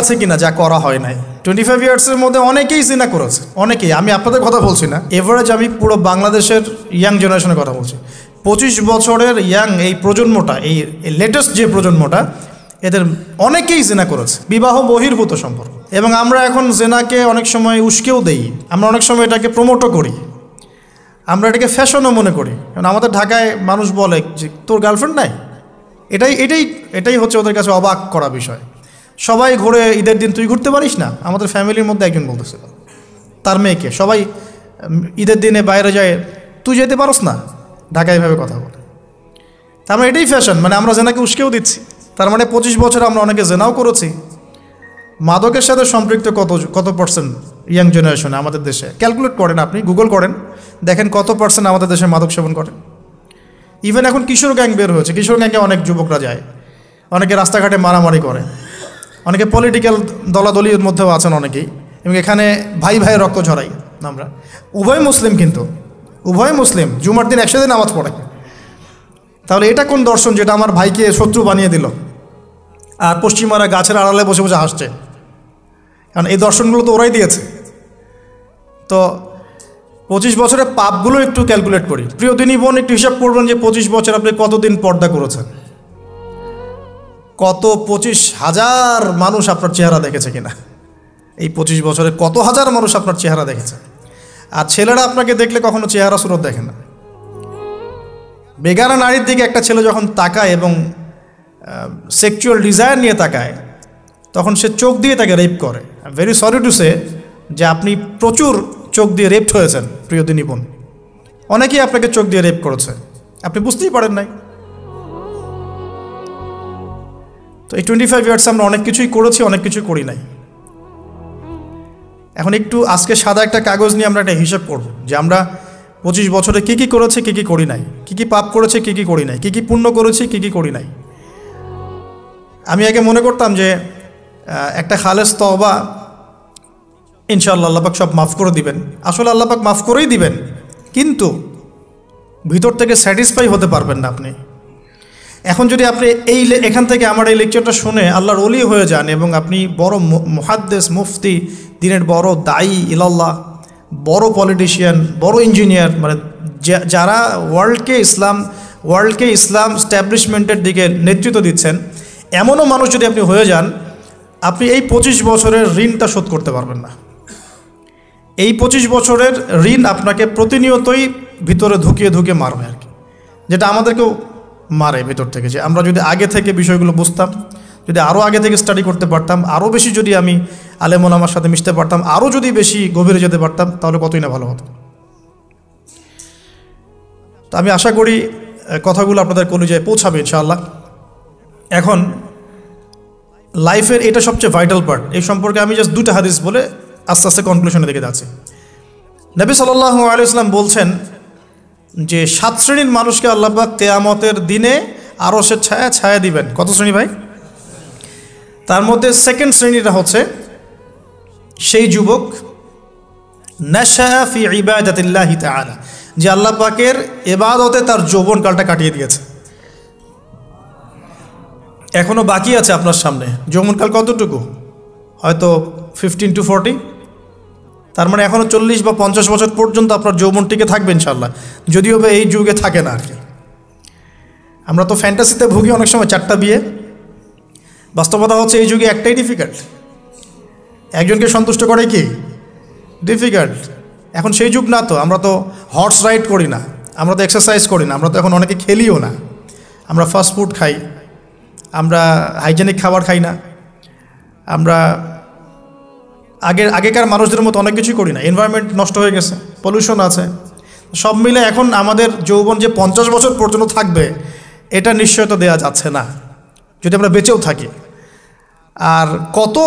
আছে কিনা যা করা হয় নাই। 25 ইয়ার্সের মধ্যে অনেকেই জিনা করেছে, অনেকেই। আমি আপনাদের কথা বলছি না, এভারেজ আমি পুরো বাংলাদেশের ইয়াং জেনারেশনের কথা বলছি। 25 বছরের ইয়াং এই প্রজন্মটা, এই লেটেস্ট যে প্রজন্মটা, এদের অনেকেই জেনা করেছে, বিবাহ বহির্ভূত সম্পর্ক। এবং আমরা এখন জেনাকে অনেক সময় উস্কেও দেই, আমরা অনেক সময় এটাকে প্রমোটও করি, আমরা এটাকে ফ্যাশনও মনে করি। কারণ আমাদের ঢাকায় মানুষ বলে যে তোর গার্লফ্রেন্ড নাই, এটাই হচ্ছে ওদের কাছে অবাক করা বিষয়। সবাই ঘুরে, ঈদের দিন তুই ঘুরতে পারিস না? আমাদের ফ্যামিলির মধ্যে একজন বলতেছিল তার মেয়েকে, সবাই ঈদের দিনে বাইরে যায়, তুই যেতে পারস না? ঢাকায় এভাবে কথা বলে। তার মানে এটাই ফ্যাশন, মানে আমরা জেনাকে উস্কেও দিচ্ছি। তার মানে 25 বছর আমরা অনেকে জেনাও করেছি। মাদকের সাথে সম্পৃক্ত কত পার্সেন্ট ইয়াং জেনারেশনে আমাদের দেশে? ক্যালকুলেট করেন, আপনি গুগল করেন, দেখেন কত পার্সেন্ট আমাদের দেশে মাদক সেবন করে। ইভেন এখন কিশোর গ্যাং বের হয়েছে, কিশোর গ্যাংয়ে অনেক যুবকরা যায়, অনেকে রাস্তাঘাটে মারামারি করে, অনেকে পলিটিক্যাল দলাদলির মধ্যেও আছেন অনেকেই। এবং এখানে ভাই ভাই রক্ত ঝরাই আমরা। উভয় মুসলিম, কিন্তু উভয় মুসলিম, জুমার দিন একসাথে নামাজ পড়ে। তাহলে এটা কোন দর্শন যেটা আমার ভাইকে শত্রু বানিয়ে দিল? আর পশ্চিমারা গাছের আড়ালে বসে বসে হাসছে, কারণ এই দর্শনগুলো তো ওরাই দিয়েছে। তো 25 বছরের পাপগুলো একটু ক্যালকুলেট করি। প্রিয় দিনী বোন, একটু হিসাব করবেন যে 25 বছর আপনি কতদিন পর্দা করেছেন, কত 25,000 মানুষ আপনার চেহারা দেখেছে কিনা? এই 25 বছরে কত হাজার মানুষ আপনার চেহারা দেখেছে। আর ছেলেরা আপনাকে দেখলে কখনো চেহারা সুরত দেখে না। বেগানা নারীর দিকে একটা ছেলে যখন তাকায় এবং সেক্সুয়াল ডিজায়ার নিয়ে তাকায়, তখন সে চোখ দিয়ে তাকে রেপ করে। ভেরি সরি টু সে যে আপনি প্রচুর চোখ দিয়ে রেপড হয়েছেন প্রিয় দিনী বোন। অনেকেই আপনাকে চোখ দিয়ে রেপ করেছে, আপনি বুঝতেই পারেন নাই। তো এই 25 ইয়ার্সে আমরা অনেক কিছুই করেছি, অনেক কিছুই করি নাই। এখন একটু আজকে সাদা একটা কাগজ নিয়ে আমরা একটা হিসাব করব যে আমরা 25 বছরে কী কী করেছি, কী কী করি নাই, কী কী পাপ করেছি, কী কী করি নাই, কী কী পুণ্য করেছি, কী কী করি নাই। আমি আগে মনে করতাম যে একটা খালেস তওবা ইনশাআল্লাহ আল্লাহ পাক সব মাফ করে দিবেন। আসলে আল্লাহ পাক মাফ করেই দিবেন, কিন্তু ভিতর থেকে স্যাটিসফাই হতে পারবেন না আপনি। এখন যদি আপনি এখান থেকে আমার এই লেকচারটা শুনে আল্লাহর ওলি হয়ে যান এবং আপনি বড় মুহাদ্দিস, মুফতি, দিনের বড় দায়ী ইলাল্লাহ, বড় পলিটিশিয়ান, বড় ইঞ্জিনিয়ার, মানে যারা ওয়ার্ল্ডকে ইসলাম স্ট্যাবলিশমেন্টের দিকে নেতৃত্ব দিচ্ছেন, এমনও মানুষ যদি আপনি হয়ে যান, আপনি এই 25 বছরের ঋণটা শোধ করতে পারবেন না। এই 25 বছরের ঋণ আপনাকে প্রতিনিয়তই ভিতরে ধুকিয়ে মারবে আর কি, যেটা আমাদেরকেও মারে ভিতর থেকে। যে আমরা যদি আগে থেকে বিষয়গুলো বুঝতাম, যদি আরও আগে থেকে স্টাডি করতে পারতাম, আরও বেশি যদি আমি আলেম ওলামার সাথে মিশতে পারতাম, আরও যদি বেশি গভীরে যেতে পারতাম, তাহলে কতই না ভালো হতো। তো আমি আশা করি কথাগুলো আপনাদের কলিজায় পৌঁছাবে ইনশাআল্লাহ। এখন লাইফের এটা সবচেয়ে ভাইটাল পার্ট। এই সম্পর্কে আমি জাস্ট 2টা হাদিস বলে আস্তে আস্তে কনক্লুশনের দিকে যাচ্ছি। নবী সাল্লাল্লাহু আলাইহি ওয়াসাল্লাম বলছেন যে 7 শ্রেণীর মানুষকে আল্লাহ পাক কিয়ামতের দিনে আরশের ছায়া দিবেন। কত শ্রেণী ভাই? তার মধ্যে সেকেন্ড শ্রেণীটা হচ্ছে সেই যুবক নাশা ফি ইবাদাতিল্লাহি তাআলা, যে আল্লাহ পাকের ইবাদতে তার যৌবনকালটা কাটিয়ে দিয়েছে। এখনও বাকি আছে আপনার সামনে। যৌবনকাল কতটুকু? হয়তো 15 to 40। তার মানে এখনও 40 বা 50 বছর পর্যন্ত আপনার যৌবনটিকে থাকবে ইনশাআল্লাহ, যদিও বা এই যুগে থাকে না আর কি। আমরা তো ফ্যান্টাসিতে ভুগি অনেক সময়, 4টা বিয়ে। বাস্তবতা হচ্ছে এই যুগে একটাই ডিফিকাল্ট, একজনকে সন্তুষ্ট করে কি ডিফিকাল্ট। এখন সেই যুগ না তো, আমরা তো হর্স রাইড করি না, আমরা তো এক্সারসাইজ করি না, আমরা তো এখন অনেকে খেলিও না, আমরা ফাস্ট ফুড খাই, আমরা হাইজেনিক খাবার খাই না, আমরা আগেকার মানুষদের মতো অনেক কিছুই করি না। এনভায়রনমেন্ট নষ্ট হয়ে গেছে, পলিউশন আছে, সব মিলে এখন আমাদের যৌবন যে 50 বছর পর্যন্ত থাকবে, এটা নিশ্চয়তা দেওয়া যাচ্ছে না যদি আমরা বেঁচেও থাকি। আর কত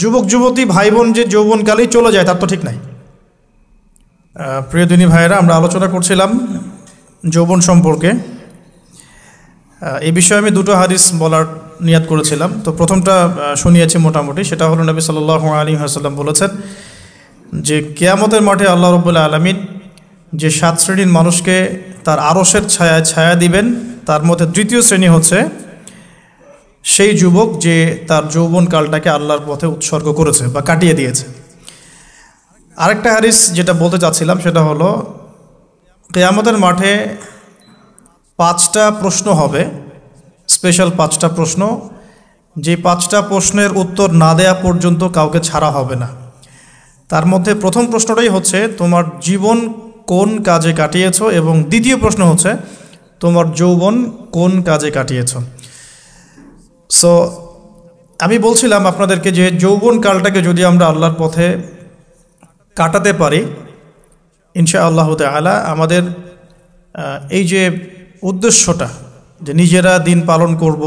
যুবক যুবতী ভাই বোন যে যৌবনকালেই চলে যায় তার তো ঠিক নাই। প্রিয় দিনী ভাইয়েরা, আমরা আলোচনা করছিলাম যৌবন সম্পর্কে। এই বিষয়ে আমি 2টো হাদিস বলার নিয়াত করেছিলাম। তো প্রথমটা শুনিয়েছি মোটামুটি, সেটা হলো নবী সাল্লাল্লাহু আলাইহি ওয়াসাল্লাম বলেছেন যে কিয়ামতের মাঠে আল্লাহ রাব্বুল আলামিন যে 7 শ্রেণীর মানুষকে তার আরশের ছায়া দিবেন, তার মধ্যে 3য় শ্রেণী হচ্ছে সেই যুবক যে তার যৌবনকালটাকে আল্লাহর পথে উৎসর্গ করেছে বা কাটিয়ে দিয়েছে। আরেকটা হাদিস যেটা বলতে চাচ্ছিলাম সেটা হলো, কিয়ামতের মাঠে 5টা প্রশ্ন হবে, স্পেশাল 5টা প্রশ্ন, যে 5টা প্রশ্নের উত্তর না দেয়া পর্যন্ত কাউকে ছাড়া হবে না। তার মধ্যে প্রথম প্রশ্নটাই হচ্ছে তোমার জীবন কোন কাজে কাটিয়েছো, এবং দ্বিতীয় প্রশ্ন হচ্ছে তোমার যৌবন কোন কাজে কাটিয়েছো। সো আমি বলছিলাম আপনাদেরকে যে যৌবনকালটাকে যদি আমরা আল্লাহর পথে কাটাতে পারি, ইনশাআল্লাহ তাআলা আমাদের এই যে উদ্দেশ্যটা, যে নিজেরা দিন পালন করব,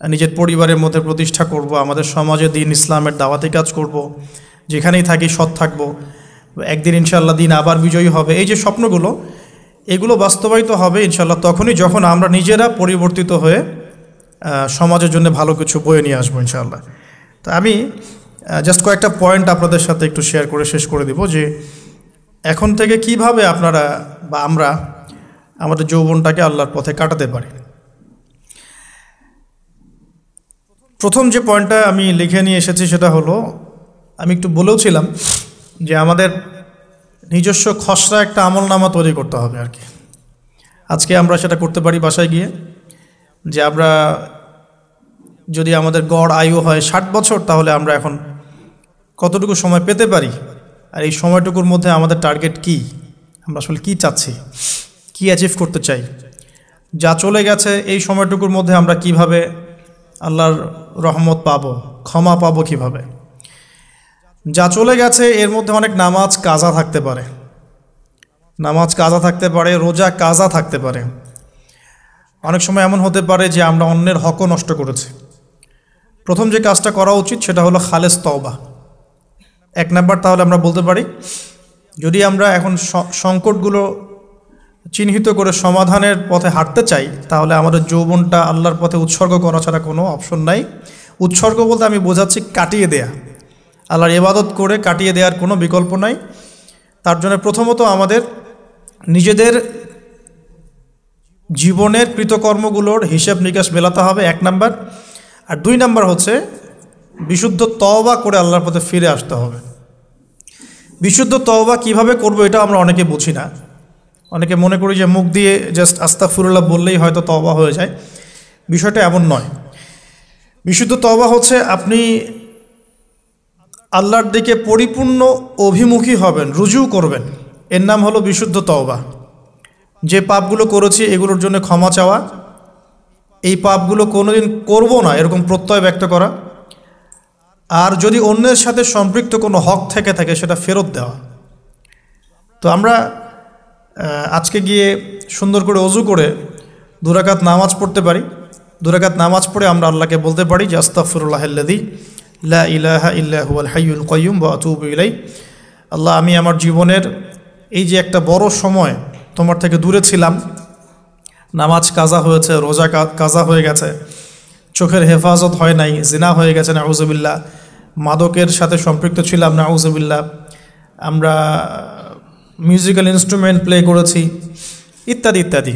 নিজের পরিবারের মধ্যে প্রতিষ্ঠা করব, আমাদের সমাজে দিন ইসলামের দাওয়াতি কাজ করব, যেখানেই থাকি সৎ থাকব, একদিন ইনশাআল্লাহ দিন আবার বিজয়ী হবে, এই যে স্বপ্নগুলো, এগুলো বাস্তবায়িত হবে ইনশাআল্লাহ তখনই যখন আমরা নিজেরা পরিবর্তিত হয়ে সমাজের জন্য ভালো কিছু বয়ে নিয়ে আসবো ইনশাআল্লাহ। তো আমি জাস্ট কয়েকটা পয়েন্ট আপনাদের সাথে একটু শেয়ার করে শেষ করে দিব, যে এখন থেকে কিভাবে আপনারা বা আমরা আমাদের যৌবনটাকে আল্লাহর পথে কাটাতে পারি। প্রথম যে পয়েন্টটা আমি লিখে নিয়ে এসেছি সেটা হলো, আমি একটু বলেওছিলাম যে আমাদের নিজস্ব খসড়া একটা আমলনামা তৈরি করতে হবে আর কি। আজকে আমরা সেটা করতে পারি বাসায় গিয়ে, যে আমরা যদি আমাদের গড় আয়ু হয় 60 বছর, তাহলে আমরা এখন কতটুকু সময় পেতে পারি, আর এই সময়টুকুর মধ্যে আমাদের টার্গেট কি, আমরা আসলে কি চাচ্ছি, কি অ্যাচিভ করতে চাই, যা চলে গেছে এই সময়টুকুর মধ্যে আমরা কিভাবে আল্লাহর রহমত পাবো, ক্ষমা পাবো কিভাবে। যা চলে গেছে এর মধ্যে অনেক নামাজ কাজা থাকতে পারে, নামাজ কাজা থাকতে পারে, রোজা কাজা থাকতে পারে। অনেক সময় এমন হতে পারে যে আমরা অন্যের হকও নষ্ট করেছি। প্রথম যে কাজটা করা উচিত সেটা হলো খালেস তওবা। 1 নাম্বার তাহলে আমরা বলতে পারি, যদি আমরা এখন সংকটগুলো চিহ্নিত করে সমাধানের পথে হাঁটতে চাই, তাহলে আমাদের যৌবনটা আল্লাহর পথে উৎসর্গ করা ছাড়া কোনো অপশন নাই। উৎসর্গ বলতে আমি বোঝাচ্ছি কাটিয়ে দেয়া, আল্লাহর ইবাদত করে কাটিয়ে দেওয়ার কোনো বিকল্প নাই। তার জন্য প্রথমত আমাদের নিজেদের জীবনের কৃতকর্মগুলোর হিসাব নিকাশ মেলাতে হবে, 1 নাম্বার। আর 2 নাম্বার হচ্ছে বিশুদ্ধ তওবা করে আল্লাহর পথে ফিরে আসতে হবে। বিশুদ্ধ তওবা কিভাবে করব এটা আমরা অনেকে বুঝি না। অনেকে মনে করি যে মুখ দিয়ে জাস্ট আস্তাগফিরুল্লাহ বললেই হয়তো তওবা হয়ে যায়। বিষয়টা এমন নয়। বিশুদ্ধ তওবা হচ্ছে আপনি আল্লাহর দিকে পরিপূর্ণ অভিমুখী হবেন, রুজু করবেন, এর নাম হলো বিশুদ্ধ তওবা। যে পাপগুলো করেছি এগুলোর জন্য ক্ষমা চাওয়া, এই পাপগুলো কোনোদিন করব না এরকম প্রত্যয় ব্যক্ত করা, আর যদি অন্যের সাথে সম্পৃক্ত কোনো হক থেকে থাকে সেটা ফেরত দেওয়া। তো আমরা আজকে গিয়ে সুন্দর করে ওযু করে 2 রাকাত নামাজ পড়তে পারি। 2 রাকাত নামাজ পড়ে আমরা আল্লাহকে বলতে পারি যে আস্তাগফিরুল্লাহাল্লাযী লা ইলাহা ইল্লা হুয়াল হাইয়ুল কাইয়্যুম ওয়া আতুবু ইলাইহি। আল্লাহ, আমি আমার জীবনের এই যে একটা বড় সময় তোমার থেকে দূরে ছিলাম, নামাজ কাজা হয়েছে, রোজা কাজা হয়ে গেছে, চোখের হেফাজত হয় নাই, জিনা হয়ে গেছে নাউযুবিল্লাহ, মাদকের সাথে সম্পৃক্ত ছিলাম নাউযুবিল্লাহ, আমরা মিউজিক্যাল ইনস্ট্রুমেন্ট প্লে করেছি, ইত্যাদি ইত্যাদি।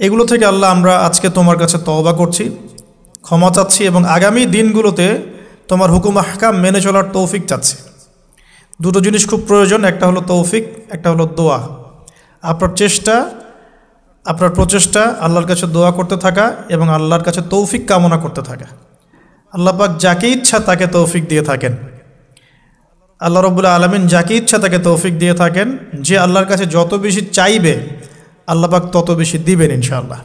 এগুলো থেকে আল্লাহ আমরা আজকে তোমার কাছে তওবা করছি, ক্ষমা চাচ্ছি, এবং আগামী দিনগুলোতে তোমার হুকুম আহকাম মেনে চলার তৌফিক চাচ্ছি। 2টো জিনিস খুব প্রয়োজন, একটা হলো তৌফিক, একটা হলো দোয়া। আপনার প্রচেষ্টা আল্লাহর কাছে দোয়া করতে থাকা এবং আল্লাহর কাছে তৌফিক কামনা করতে থাকা। আল্লাহ পাক যাকে ইচ্ছা তাকে তৌফিক দিয়ে থাকেন। আল্লাহ রাব্বুল আলামিন যাকে ইচ্ছা তাকে তৌফিক দিয়ে থাকেন। যে আল্লাহর কাছে যত বেশি চাইবে আল্লাহ পাক তত বেশি দিবেন ইনশাআল্লাহ।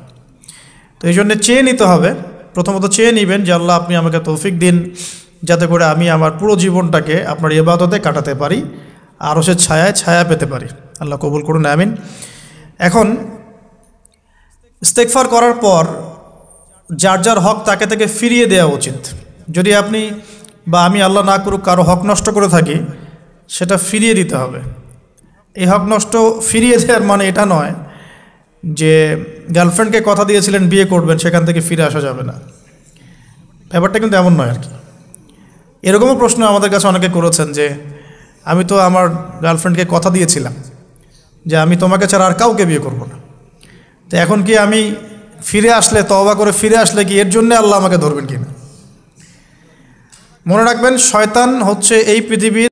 তো এই জন্য চেয়ে নিতে হবে, প্রথমত চেয়ে নেবেন যে আল্লাহ আপনি আমাকে তৌফিক দিন, যাতে করে আমি আমার পুরো জীবনটাকে আপনার ইবাদতে কাটাতে পারি, আরও সে ছায়া পেতে পারি। আল্লাহ কবুল করুন, আমিন। এখন ইস্তেগফার করার পর যার যার হক তাকে তাকে ফিরিয়ে দেওয়া উচিত। যদি আপনি বা আমি আল্লাহ না করুক কারো হক নষ্ট করে থাকি, সেটা ফিরিয়ে দিতে হবে। এই হক নষ্ট ফিরিয়ে দেওয়ার মানে এটা নয় যে গার্লফ্রেন্ডকে কথা দিয়েছিলেন বিয়ে করবেন, সেখান থেকে ফিরে আসা যাবে না। ব্যাপারটা কিন্তু এমন নয় আর কি। এরকমও প্রশ্ন আমাদের কাছে অনেকে করেছেন যে আমি তো আমার গার্লফ্রেন্ডকে কথা দিয়েছিলাম যে আমি তোমাকে ছাড়া আর কাউকে বিয়ে করব না, তো এখন কি আমি ফিরে আসলে, তওবা করে ফিরে আসলে কি এর জন্য আল্লাহ আমাকে ধরবেন কিনা? মনে রাখবেন, শয়তান হচ্ছে এই পৃথিবীর